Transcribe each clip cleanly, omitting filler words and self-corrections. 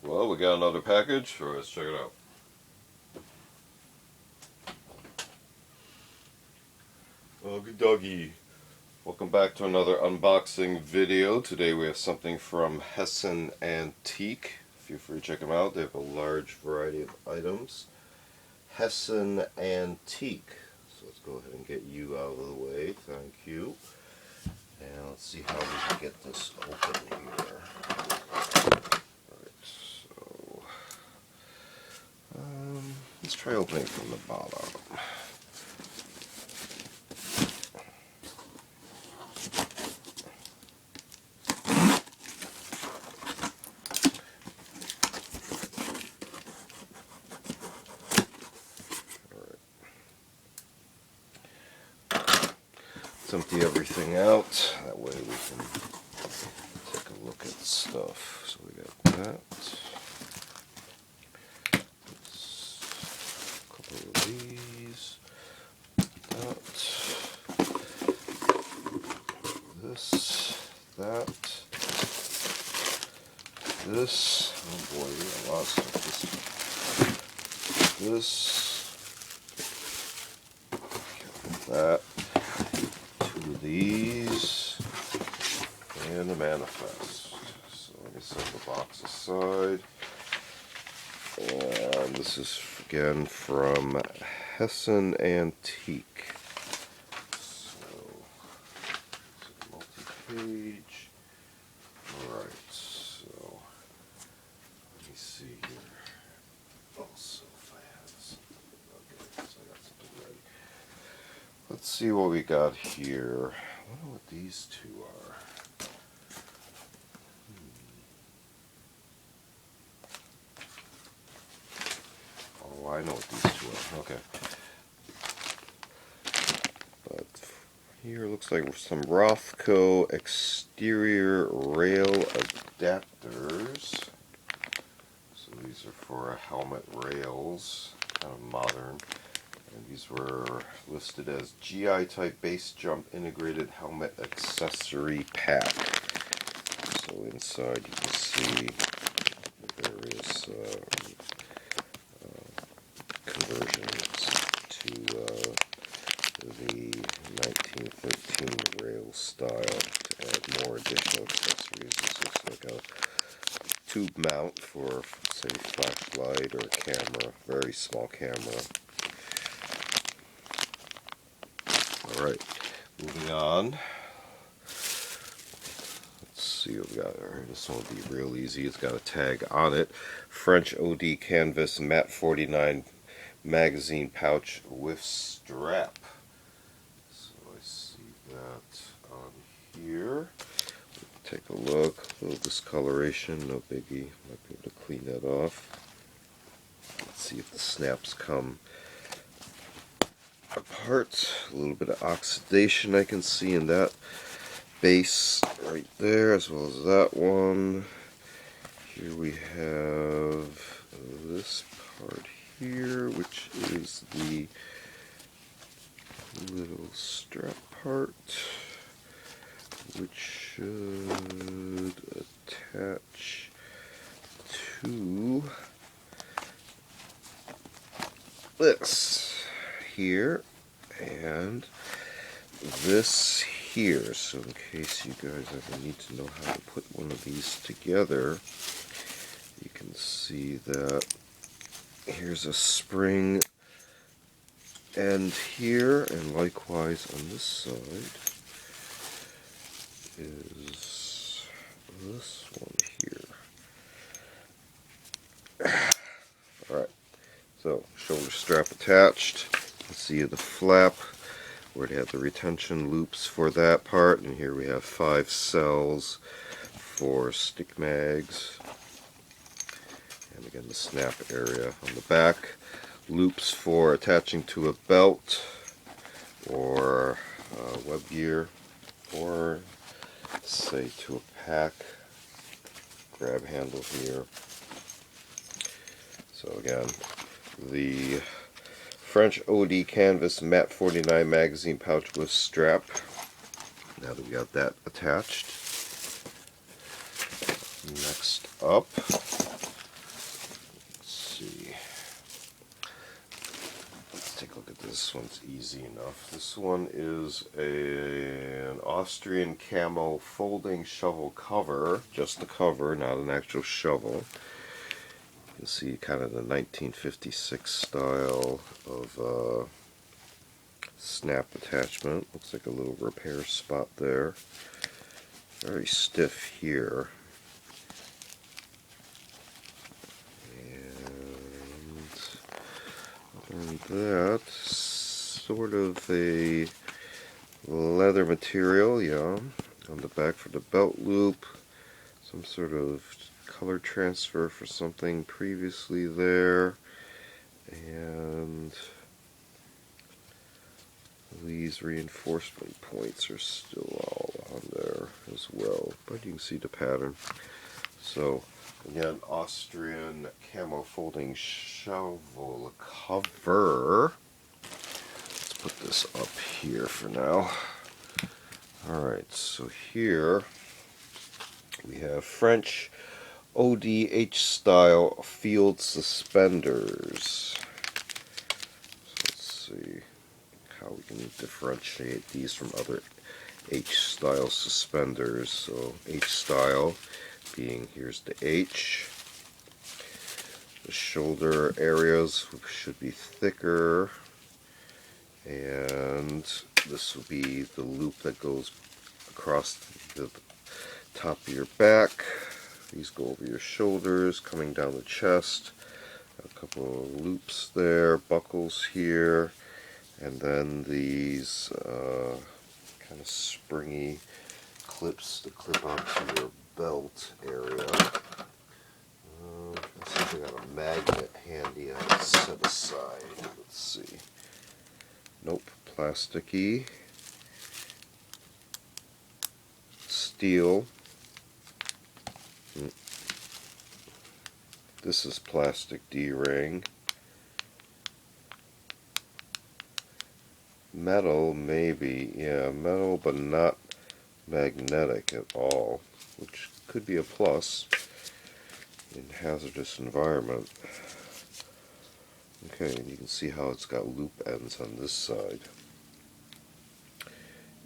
Well, we got another package, so let's check it out. Okie dokie. Welcome back to another unboxing video. Today we have something from Hessen Antique. Feel free to check them out. They have a large variety of items. Hessen Antique. So let's go ahead and get you out of the way. Thank you. And let's see how we can get this open here. Alright, so let's try opening from the bottom. Let's empty everything out, that way we can take a look at stuff. So we got that, a couple of these, that, this, oh boy, we got a lot of stuff, that, these, and the manifest. So let me set the box aside. And this is again from Hessen Antique. So multi-page. Alright, so let me see here. Also, if I have something. Okay, so I got something ready. Let's see what we got here. I wonder what these two are. Oh, I know what these two are. Okay. But here looks like some Rothko exterior rail adapters. So these are for helmet rails, kind of modern. And these were listed as GI type base jump integrated helmet accessory pack. So inside you can see the various conversions to the 1913 rail style to add more additional accessories. This looks like a tube mount for, say, flashlight or camera, very small camera. Alright, moving on. Let's see what we got there. This one will be real easy. It's got a tag on it. French OD canvas matte 49 magazine pouch with strap. So I see that on here. Take a look. A little discoloration, no biggie. Might be able to clean that off. Let's see if the snaps come apart. A little bit of oxidation I can see in that base right there, as well as that one. Here we have this part here, which is the little strap part, which should attach to this here and this here. So in case you guys ever need to know how to put one of these together, you can see that here's a spring end here, and likewise on this side is this one here. Alright, so shoulder strap attached. Let's see the flap where it had the retention loops for that part, and here we have 5 cells for stick mags, and again the snap area on the back, loops for attaching to a belt or web gear, or say to a pack, grab handle here. So again, the French OD canvas matte 49 magazine pouch with strap. Now that we got that attached, next up This one's easy enough. This one is an Austrian Camo folding shovel cover, just the cover, not an actual shovel. You can see kind of the 1956 style of snap attachment. Looks like a little repair spot there. Very stiff here. And that, sort of a leather material, yeah, on the back for the belt loop, some sort of color transfer for something previously there, and these reinforcement points are still all on there as well, but you can see the pattern. So again, Austrian Camo folding shovel cover. Let's put this up here for now. Alright, so here we have French ODH style field suspenders. So let's see how we can differentiate these from other H style suspenders. So H style being, here's the H. The shoulder areas should be thicker, and this will be the loop that goes across the top of your back. These go over your shoulders, coming down the chest. A couple of loops there, buckles here, and then these kind of springy clips that clip onto your belt area. I think I got a magnet handy I can set aside. Let's see. Nope, plasticky. Steel. This is plastic D-ring. Metal, maybe. Yeah, metal, but not magnetic at all, which could be a plus in hazardous environment. Okay, and you can see how it's got loop ends on this side.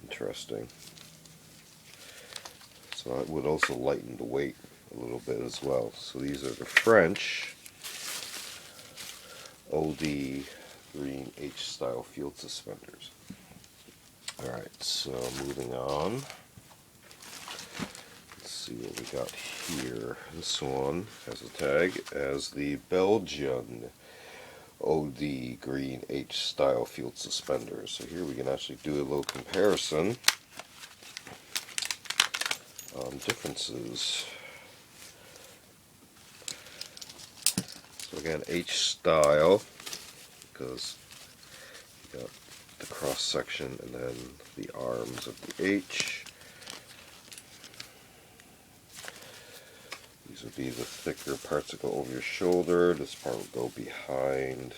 Interesting. So it would also lighten the weight a little bit as well. So these are the French OD green H style field suspenders. Alright, so moving on. Let's see what we got here. This one has a tag as the Belgian OD green H style field suspenders. So here we can actually do a little comparison on differences. So again, H style, because you got the cross section and then the arms of the H. These would be the thicker parts that go over your shoulder. This part will go behind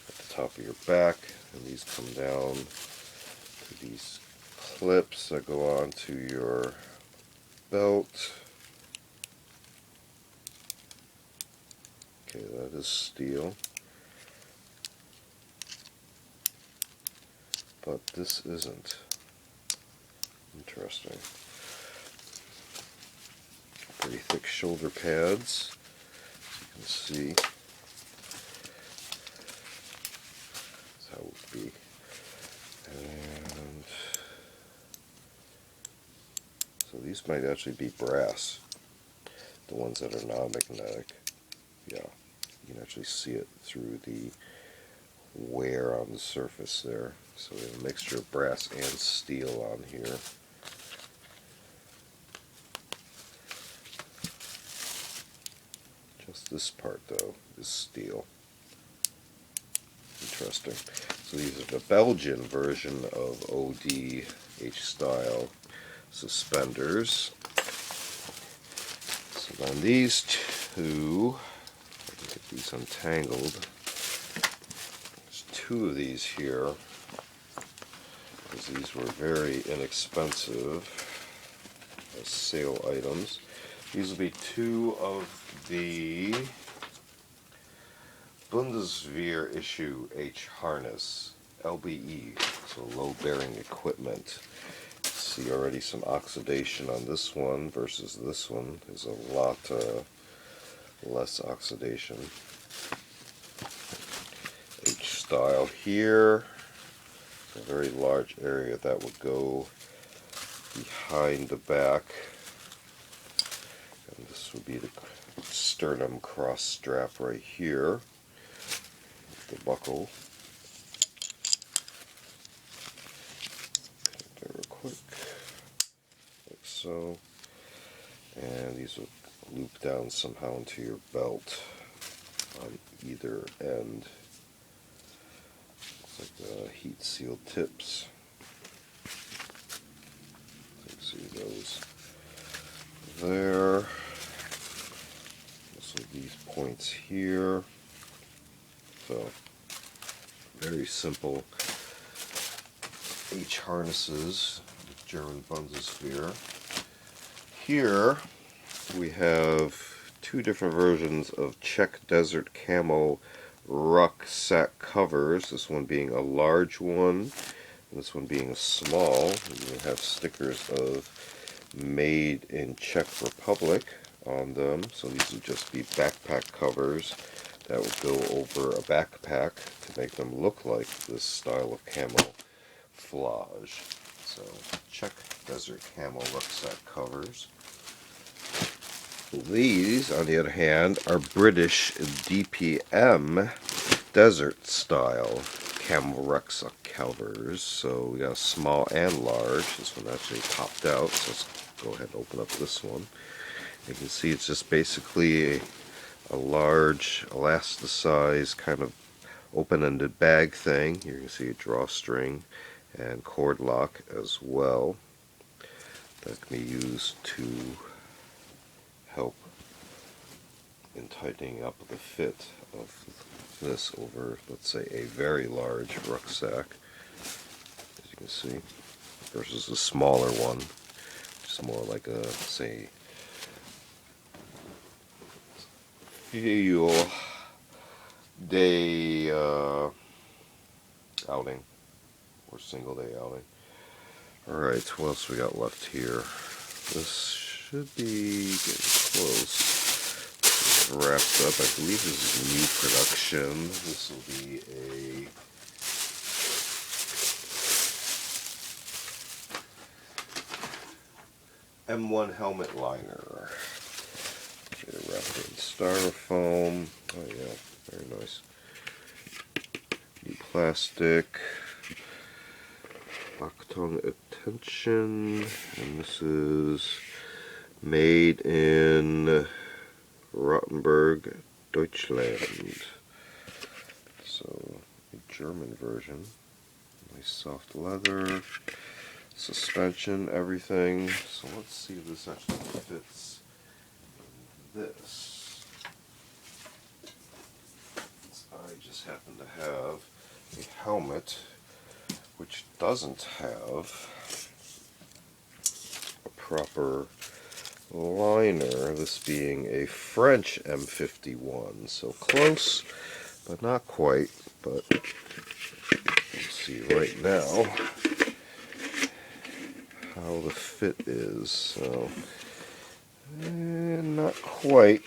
at the top of your back, and these come down to these clips that go onto your belt. Okay, that is steel. But this isn't. Interesting. Pretty thick shoulder pads, you can see. That's how it would be. And so these might actually be brass, the ones that are non-magnetic. Yeah, you can actually see it through the wear on the surface there. So we have a mixture of brass and steel on here. Just this part, though, is steel. Interesting. So these are the Belgian version of OD H style suspenders. So then these two, if I can get these untangled, there's two of these here, because these were very inexpensive as sale items. These will be two of the Bundeswehr issue H harness LBE, so load bearing equipment. See already some oxidation on this one versus this one. There's a lot less oxidation. H style here. It's a very large area that would go behind the back. And this would be the sternum cross strap right here. The buckle. There real quick. Like so. And these will loop down somehow into your belt on either end. Looks like heat sealed tips. You can see those there. Also these points here. So very simple H harnesses, German Bundeswehr. Here we have two different versions of Czech Desert Camo rucksack covers, this one being a large one and this one being a small. You have stickers of made in Czech Republic on them, so these would just be backpack covers that would go over a backpack to make them look like this style of camouflage. So Czech Desert Camo rucksack covers. These, on the other hand, are British DPM desert style camo rucksack covers. So we got a small and large. This one actually popped out, so let's go ahead and open up this one. You can see it's just basically a large elasticized kind of open-ended bag thing. Here you can see a drawstring and cord lock as well. That can be used to help in tightening up the fit of this over, let's say, a very large rucksack, as you can see, versus a smaller one, which is more like a, say, field day outing or single day outing. Alright, what else we got left here? This should be getting close. It's wrapped up. I believe this is new production. This will be a M1 helmet liner. Okay, wrapped in styrofoam. Oh yeah, very nice. New plastic. Achtung attention, and this is made in Rottenburg, Deutschland. So, a German version. Nice soft leather, suspension, everything. So let's see if this actually fits in this. I just happen to have a helmet which doesn't have a proper liner, this being a French M51, so close but not quite. But let's see right now how the fit is. So not quite,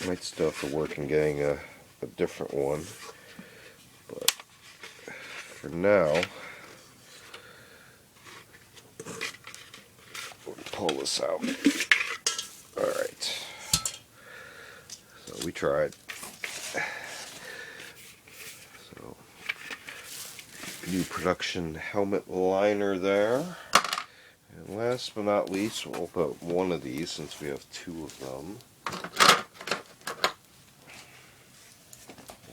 might still have to work in getting a different one, but for now pull this out. Alright, so we tried. So, new production helmet liner there. And last but not least, we'll open up one of these since we have two of them.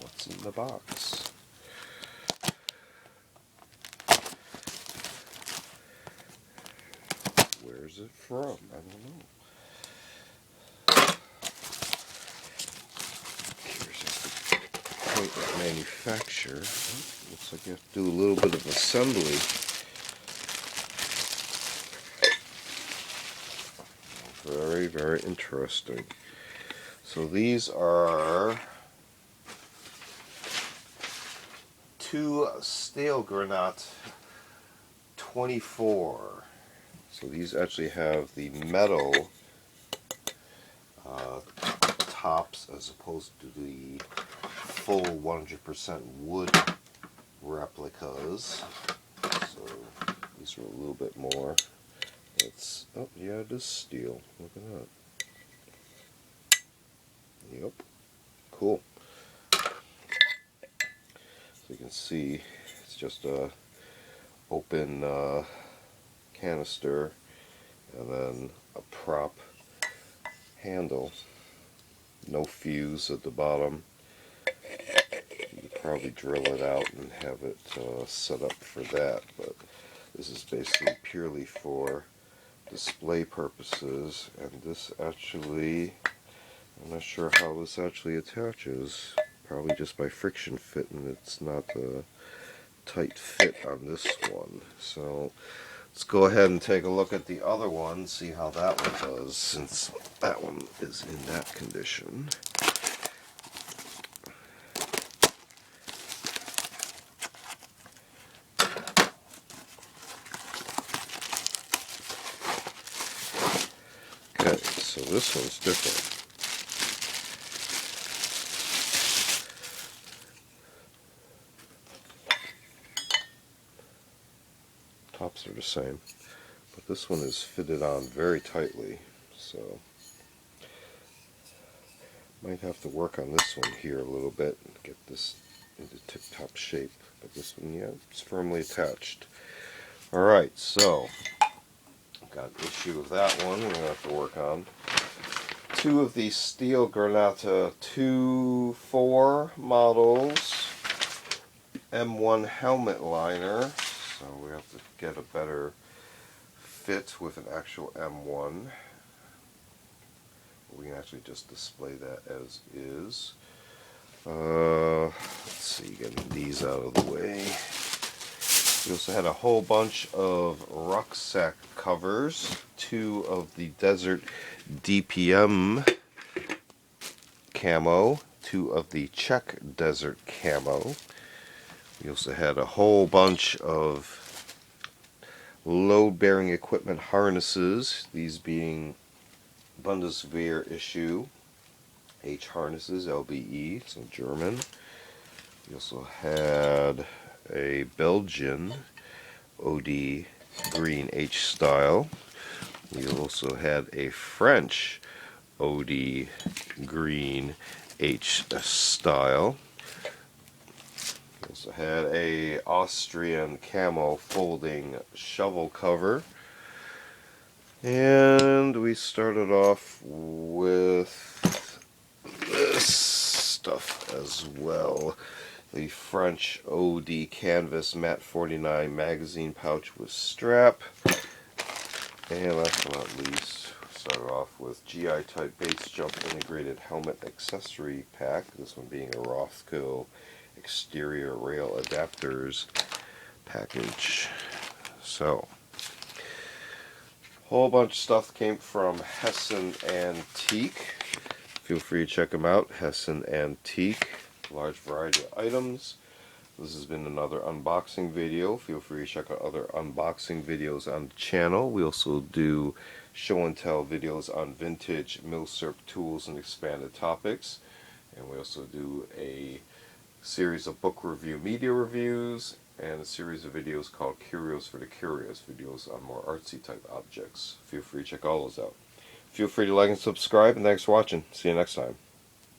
What's in the box? Where's it from? I don't know. Here's just the point of manufacture. Oh, looks like you have to do a little bit of assembly. Very, very interesting. So these are two Stielgrenate 24. So these actually have the metal tops as opposed to the full 100% wood replicas. So these are a little bit more. It's, oh yeah, it is steel. Look at that. Yep. Cool. So you can see it's just a open canister and then a prop handle. No fuse at the bottom. You could probably drill it out and have it set up for that, but this is basically purely for display purposes. And this actually, I'm not sure how this actually attaches. Probably just by friction fit, and it's not a tight fit on this one. So let's go ahead and take a look at the other one, see how that one does, since that one is in that condition. Okay, so this one's different. Tops are the same, but this one is fitted on very tightly, so might have to work on this one here a little bit and get this into tip-top shape. But this one, yeah, it's firmly attached. Alright, so got an issue with that one we're going to have to work on. Two of these Stielgrenate 2-4 models, M1 helmet liner. So we have to get a better fit with an actual M1. We can actually just display that as is. Let's see, getting these out of the way. We also had a whole bunch of rucksack covers. Two of the Desert DPM camo. Two of the Czech Desert camo. We also had a whole bunch of load-bearing equipment harnesses, these being Bundeswehr issue H harnesses, LBE, so German. We also had a Belgian OD green H style. We also had a French OD green H style. We also had a Austrian camo folding shovel cover. And we started off with this stuff as well. The French OD canvas matte 49 magazine pouch with strap. And last but not least, we started off with GI type base jump integrated helmet accessory pack. This one being a Rothko exterior rail adapters package. So, whole bunch of stuff came from Hessen Antique. Feel free to check them out. Hessen Antique. Large variety of items. This has been another unboxing video. Feel free to check out other unboxing videos on the channel. We also do show and tell videos on vintage milsurp tools and expanded topics. And we also do a series of book review media reviews and a series of videos called Curios for the Curious, videos on more artsy type objects. Feel free to check all those out. Feel free to like and subscribe, and thanks for watching. See you next time.